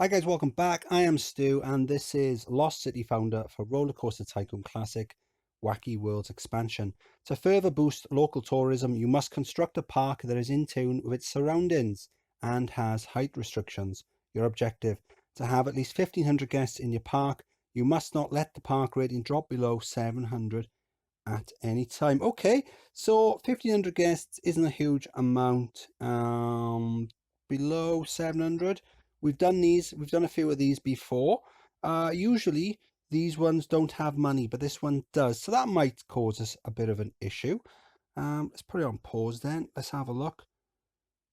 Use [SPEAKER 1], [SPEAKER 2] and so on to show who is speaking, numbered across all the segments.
[SPEAKER 1] Hi guys, welcome back. I am Stu and this is Lost City founder for Roller Coaster Tycoon Classic Wacky Worlds expansion. To further boost local tourism, you must construct a park that is in tune with its surroundings and has height restrictions. Your objective: to have at least 1,500 guests in your park. You must not let the park rating drop below 700 at any time. Okay, so 1,500 guests isn't a huge amount. Below 700, we've done a few of these before. Usually these ones don't have money, but this one does, so that might cause us a bit of an issue. Let's put it on pause then. Let's have a look.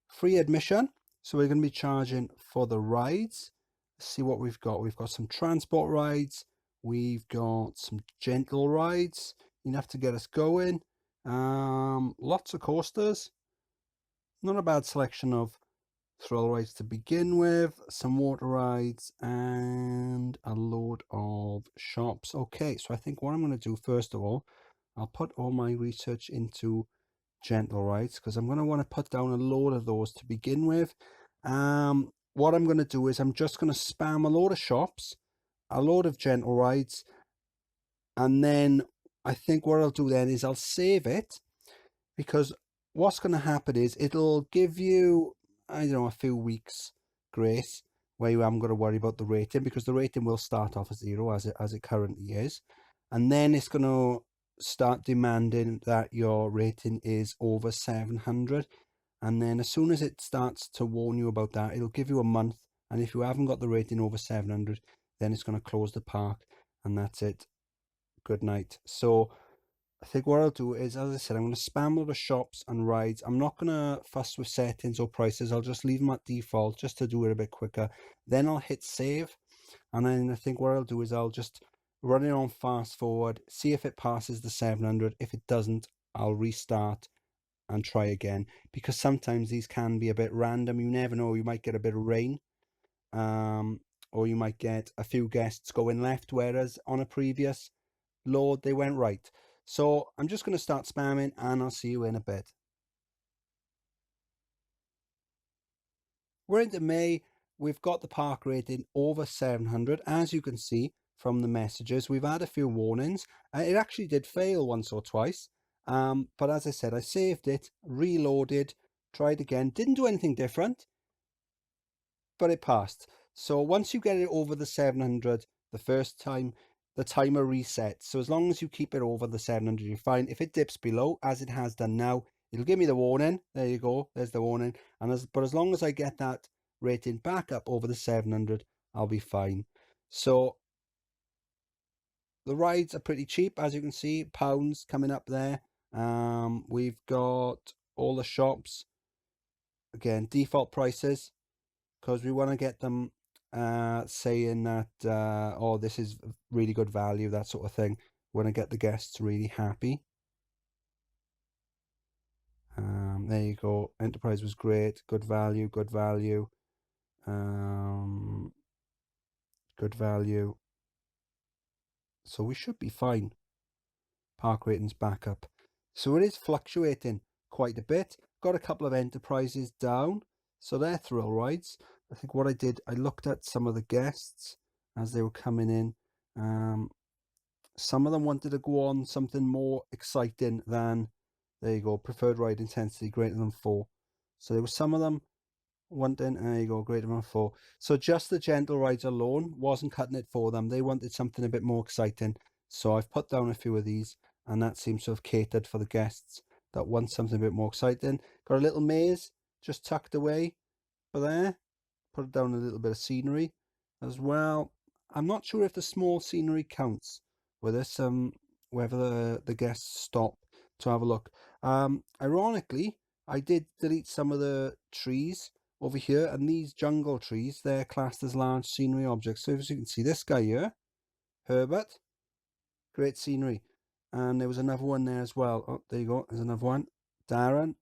[SPEAKER 1] Free admission, so we're going to be charging for the rides. Let's see what we've got. We've got some transport rides, we've got some gentle rides, enough to get us going. Lots of coasters, not a bad selection of thrill rides to begin with, some water rides and a load of shops. Okay, so I think what I'm going to do first of all, I'll put all my research into gentle rides because I'm going to want to put down a load of those to begin with. What I'm going to do is I'm just going to spam a load of shops, a load of gentle rides, and then I think what I'll do then is I'll save it, because what's going to happen is it'll give you, I don't know, a few weeks grace where you haven't got to worry about the rating, because the rating will start off as 0 as it currently is, and then it's going to start demanding that your rating is over 700, and then as soon as it starts to warn you about that, it'll give you a month, and if you haven't got the rating over 700, then it's going to close the park, and that's it. Good night. So I think what I'll do is, as I said, I'm going to spam all the shops and rides. I'm not going to fuss with settings or prices. I'll just leave them at default just to do it a bit quicker. Then I'll hit save. And then I think what I'll do is I'll just run it on fast forward, see if it passes the 700. If it doesn't, I'll restart and try again. Because sometimes these can be a bit random. You never know. You might get a bit of rain. Or you might get a few guests going left, whereas on a previous load, they went right. So I'm just going to start spamming and I'll see you in a bit. We're into May. We've got the park rating over 700. As you can see from the messages, we've had a few warnings. It actually did fail once or twice. But as I said, I saved it, reloaded, tried again. Didn't do anything different, but it passed. So once you get it over the 700 the first time, the timer resets. So as long as you keep it over the 700, you're fine. If it dips below, as it has done now, it'll give me the warning. There you go. There's the warning. But as long as I get that rating back up over the 700, I'll be fine. So the rides are pretty cheap, as you can see, pounds coming up there. We've got all the shops. Again, default prices, because we want to get them saying that, oh, this is really good value, that sort of thing. We want to get the guests really happy. There you go. Enterprise was great. Good value, good value. Good value. So we should be fine. Park ratings back up. So it is fluctuating quite a bit. Got a couple of enterprises down. So they're thrill rides. I think what I did, I looked at some of the guests as they were coming in. Some of them wanted to go on something more exciting than, there you go, preferred ride intensity greater than 4. So there were some of them wanting, there you go, greater than 4. So just the gentle rides alone wasn't cutting it for them. They wanted something a bit more exciting. So I've put down a few of these, and that seems to have catered for the guests that want something a bit more exciting. Got a little maze just tucked away for there. Put down a little bit of scenery as well. I'm not sure if the small scenery counts with this, whether the guests stop to have a look. Ironically, I did delete some of the trees over here, and these jungle trees, they're classed as large scenery objects. So as you can see, this guy here, Herbert, great scenery. And there was another one there as well. Oh, there you go, there's another one. Darren,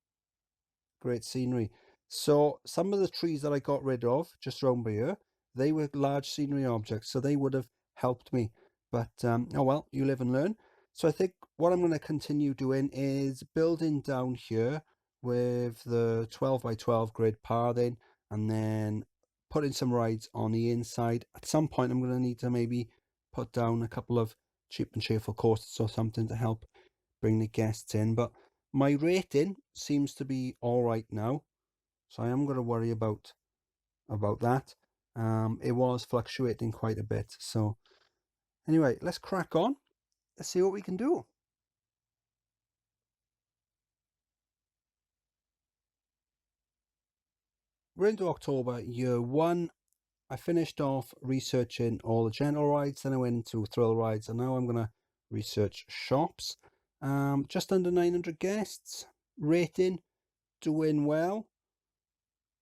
[SPEAKER 1] great scenery. So some of the trees that I got rid of just around by here, they were large scenery objects, so they would have helped me. But oh well, you live and learn. So I think what I'm going to continue doing is building down here with the 12 by 12 grid pathing, and then putting some rides on the inside. At some point, I'm going to need to maybe put down a couple of cheap and cheerful coasters or something to help bring the guests in. But my rating seems to be all right now, so I am going to worry about that. It was fluctuating quite a bit. So anyway, let's crack on. Let's see what we can do. We're into October, year one. I finished off researching all the gentle rides, then I went into thrill rides, and now I'm going to research shops. Just under 900 guests. Rating, doing well.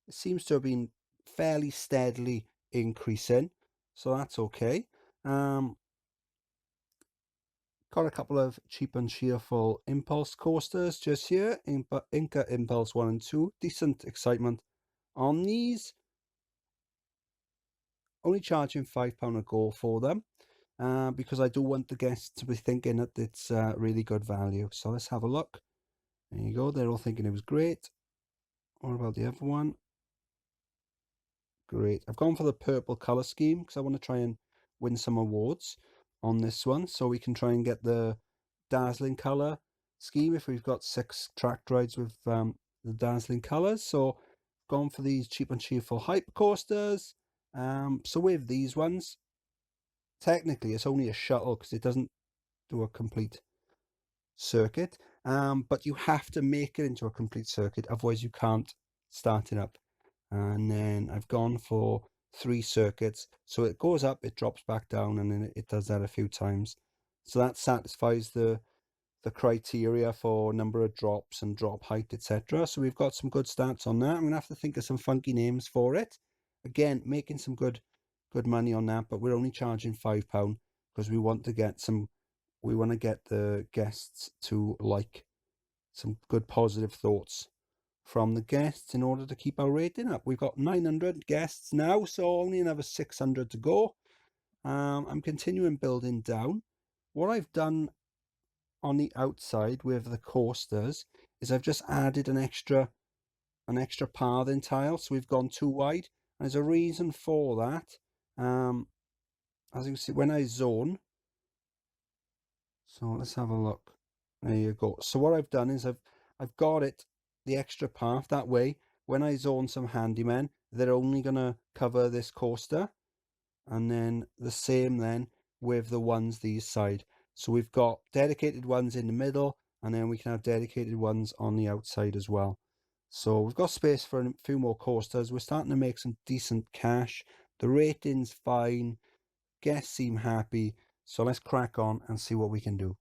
[SPEAKER 1] It seems to have been fairly steadily increasing, so that's okay. Got a couple of cheap and cheerful impulse coasters just here. Inca Impulse 1 and 2. Decent excitement on these. Only charging £5 a go for them because I do want the guests to be thinking that it's really good value. So let's have a look. There you go. They're all thinking it was great. What about the other one? Great. I've gone for the purple colour scheme because I want to try and win some awards on this one. So we can try and get the dazzling colour scheme if we've got 6 track rides with the dazzling colours. So gone for these cheap and cheerful hype coasters. So with these ones, technically it's only a shuttle because it doesn't do a complete circuit. But you have to make it into a complete circuit, otherwise you can't start it up. And then I've gone for 3 circuits, so it goes up, it drops back down, and then it does that a few times. So that satisfies the criteria for number of drops and drop height, etc. So we've got some good stats on that. I'm gonna have to think of some funky names for it. Again, making some good money on that, but we're only charging £5 because we want to get the guests to like some good positive thoughts from the guests in order to keep our rating up. We've got 900 guests now, so only another 600 to go. I'm continuing building down. What I've done on the outside with the coasters is I've just added an extra pathing tile, so we've gone too wide. And there's a reason for that. As you can see, when I zone, so let's have a look. There you go. So what I've done is I've got it the extra path that way. When I zone some handymen, they're only gonna cover this coaster, and then the same then with the ones these side. So we've got dedicated ones in the middle, and then we can have dedicated ones on the outside as well. So we've got space for a few more coasters. We're starting to make some decent cash. The rating's fine. Guests seem happy. So let's crack on and see what we can do.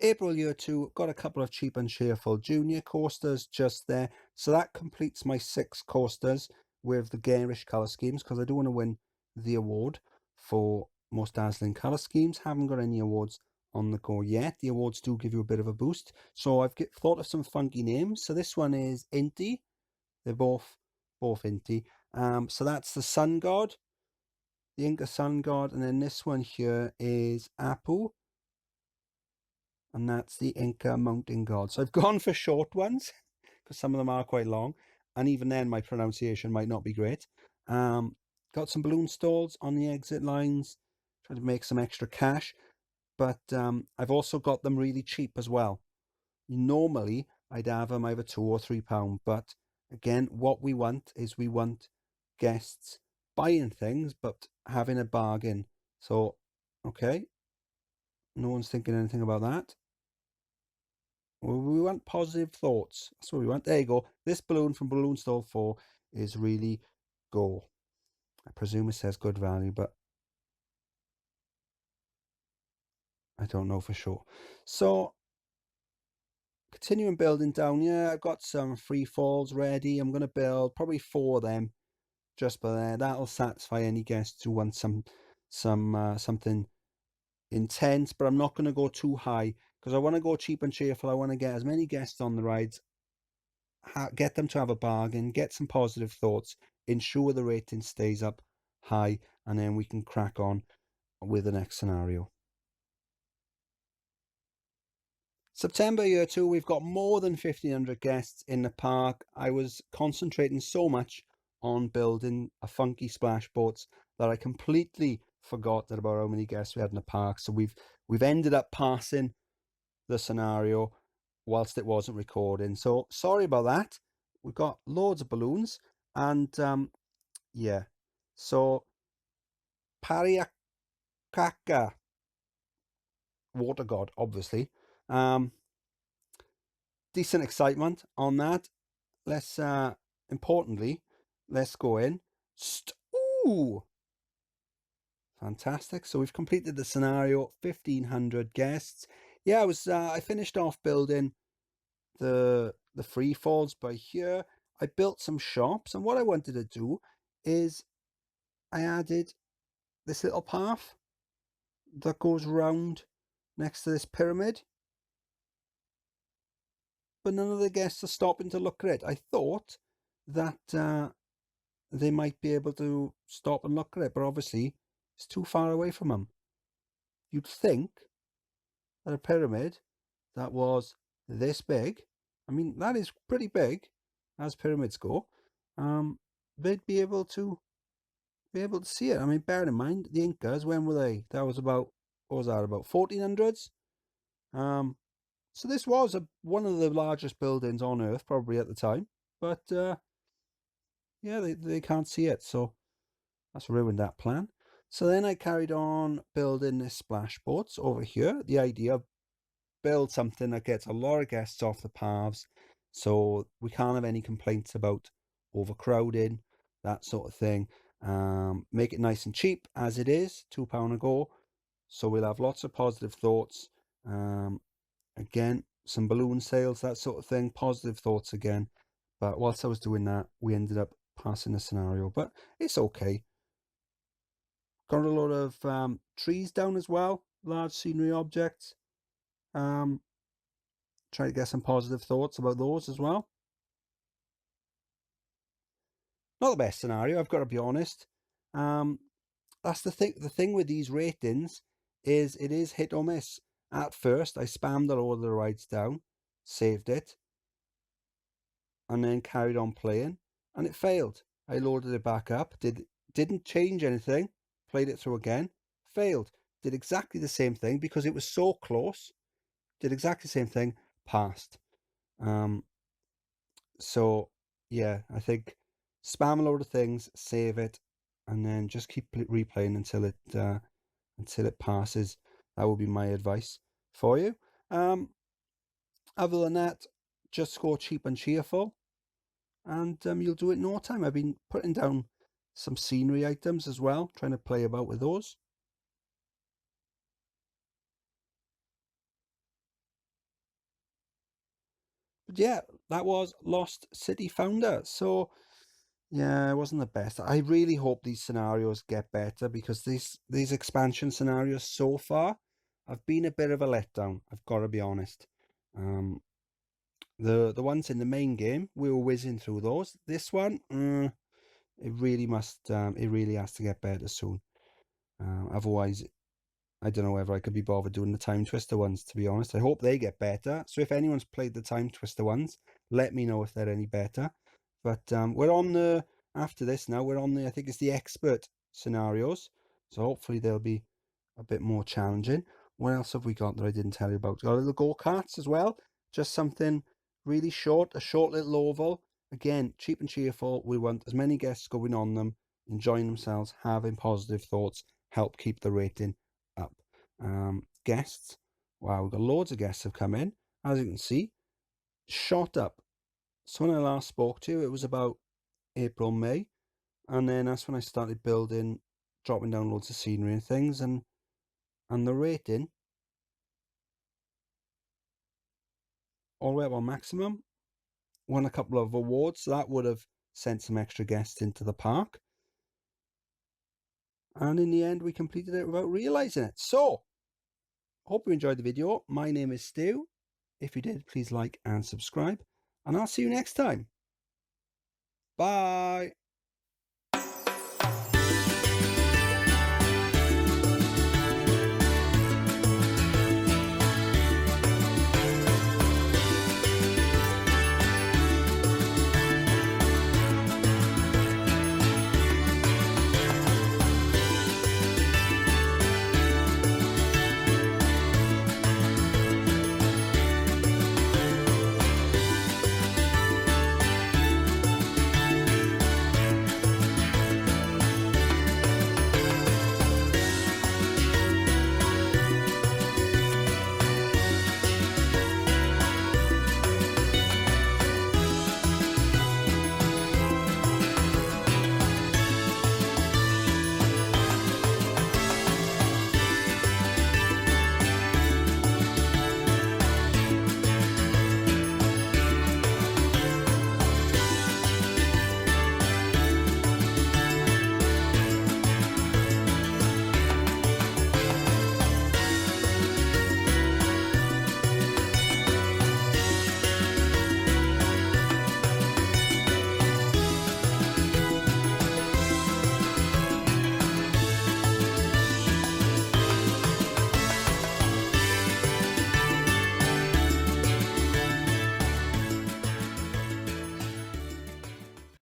[SPEAKER 1] April year 2, got a couple of cheap and cheerful junior coasters just there. So that completes my 6 coasters with the garish colour schemes, because I do want to win the award for most dazzling colour schemes. Haven't got any awards on the go yet. The awards do give you a bit of a boost. So I've thought of some funky names. So this one is Inti. They're both Inti. So that's the Sun God, the Inca Sun God. And then this one here is Apu. And that's the Inca Mountain God. So I've gone for short ones because some of them are quite long, and even then my pronunciation might not be great. Got some balloon stalls on the exit lines, trying to make some extra cash, but I've also got them really cheap as well. Normally I'd have them either £2 or £3, but again, what we want is we want guests buying things but having a bargain. So okay, no one's thinking anything about that. We want positive thoughts. That's what we want. There you go. This balloon from Balloon Stall 4 is really go. I presume it says good value, but I don't know for sure. So, continuing building down. Yeah, I've got some free falls ready. I'm going to build probably 4 of them just by there. That'll satisfy any guests who want something intense, but I'm not going to go too high because I want to go cheap and cheerful. I want to get as many guests on the rides, get them to have a bargain, get some positive thoughts, ensure the rating stays up high, and then we can crack on with the next scenario. September year 2, we've got more than 1,500 guests in the park. I was concentrating so much on building a funky splash boats that I completely forgot about how many guests we had in the park. So we've ended up passing the scenario whilst it wasn't recording. So sorry about that. We've got loads of balloons and yeah. So Pariakaka, water god, obviously. Decent excitement on that. Let's importantly, let's go in. Ooh, fantastic. So we've completed the scenario, 1,500 guests. Yeah, I finished off building the free falls by here. I built some shops, and what I wanted to do is I added this little path that goes round next to this pyramid, but none of the guests are stopping to look at it. I thought that they might be able to stop and look at it, but obviously it's too far away from them. You'd think that a pyramid that was this big, I mean, that is pretty big as pyramids go, they'd be able to see it. I mean, bearing in mind, the Incas, when were they? That was about, what was that, about 1400s? So this was one of the largest buildings on Earth, probably at the time. But, yeah, they can't see it, so that's ruined that plan. So then I carried on building this splash boats over here. The idea, build something that gets a lot of guests off the paths, so we can't have any complaints about overcrowding, that sort of thing. Make it nice and cheap as it is, £2 a go. So we'll have lots of positive thoughts. Again, some balloon sales, that sort of thing, positive thoughts again. But whilst I was doing that, we ended up passing the scenario, but it's okay. Got a lot of trees down as well, large scenery objects. Try to get some positive thoughts about those as well. Not the best scenario, I've got to be honest. That's the thing. The thing with these ratings is it is hit or miss. At first, I spammed all of the rides down, saved it, and then carried on playing, and it failed. I loaded it back up, didn't change anything, played it through again, failed. Did exactly the same thing because it was so close. Did exactly the same thing, passed. So yeah, I think spam a load of things, save it, and then just keep replaying until it passes. That would be my advice for you. Other than that, just go cheap and cheerful, and you'll do it in no time. I've been putting down some scenery items as well, trying to play about with those. But yeah, that was Lost City Founder. So yeah, it wasn't the best. I really hope these scenarios get better because these expansion scenarios so far have been a bit of a letdown. I've got to be honest. The ones in the main game, we were whizzing through those. This one, it really must. It really has to get better soon. Otherwise, I don't know whether I could be bothered doing the Time Twister ones, to be honest. I hope they get better. So if anyone's played the Time Twister ones, let me know if they're any better. But we're on after this now, we're on I think it's the expert scenarios. So hopefully they'll be a bit more challenging. What else have we got that I didn't tell you about? Got a little go-karts as well. Just something really short, a short little oval. Again, cheap and cheerful. We want as many guests going on them, enjoying themselves, having positive thoughts, help keep the rating up. Guests, wow, we've got loads of guests have come in, as you can see, shot up. So when I last spoke to you, it was about April, May, and then that's when I started building, dropping down loads of scenery and things, and the rating all the way up on maximum. Won a couple of awards, so that would have sent some extra guests into the park. And in the end, we completed it without realizing it. So, hope you enjoyed the video. My name is Stu. If you did, please like and subscribe. And I'll see you next time. Bye.